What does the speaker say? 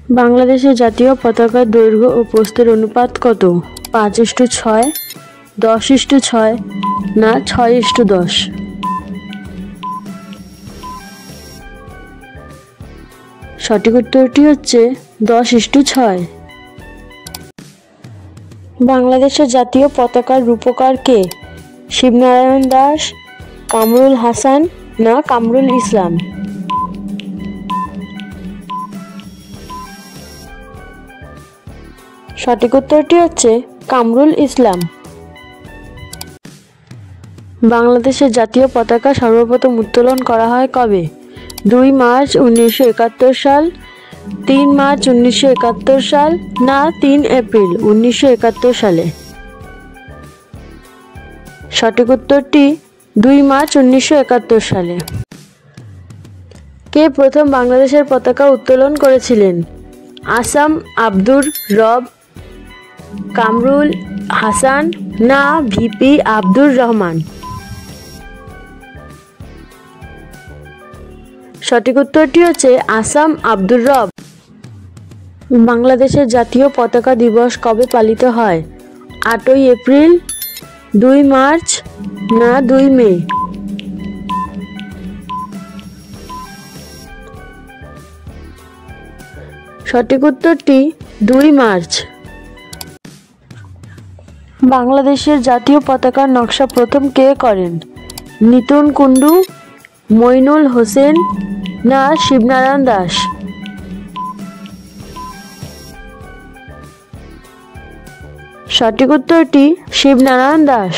বাংলাদেশের জাতীয় পতাকার দৈর্ঘ্য ও প্রস্থের অনুপাত কত? 5:6, 10:6 না 6:10? সঠিক উত্তরটি হচ্ছে 10:6। বাংলাদেশের জাতীয় পতাকার রূপকার কে? শিবনারায়ণ দাস, কামরুল হাসান না কামরুল ইসলাম? সঠিক উত্তরটি হচ্ছে কামরুল ইসলাম। বাংলাদেশের জাতীয় পতাকা সর্বপ্রথম উত্তোলন করা হয় কবে? 2 মার্চ 1971 সাল, 3 মার্চ 1971 সাল না 3 এপ্রিল 1971 সালে? সঠিক উত্তরটি 2 মার্চ 1971 সালে। কে প্রথম বাংলাদেশের পতাকা উত্তোলন করেছিলেন? আসাম আব্দুর রব, কামরুল হাসান না ভিপি আব্দুর রহমান? সঠিক উত্তরটি হচ্ছে আসাম আব্দুর রব। বাংলাদেশের জাতীয় পতাকা দিবস কবে পালিত হয়? 8ই এপ্রিল, 2 মার্চ না 2 মে? সঠিক উত্তরটি 2 মার্চ। বাংলাদেশের জাতীয় পতাকার নকশা প্রথম কে করেন? নিতুন কুন্ডু, মইনুল হোসেন না শিবনারায়ণ দাস? সঠিক উত্তরটি শিবনারায়ণ দাস।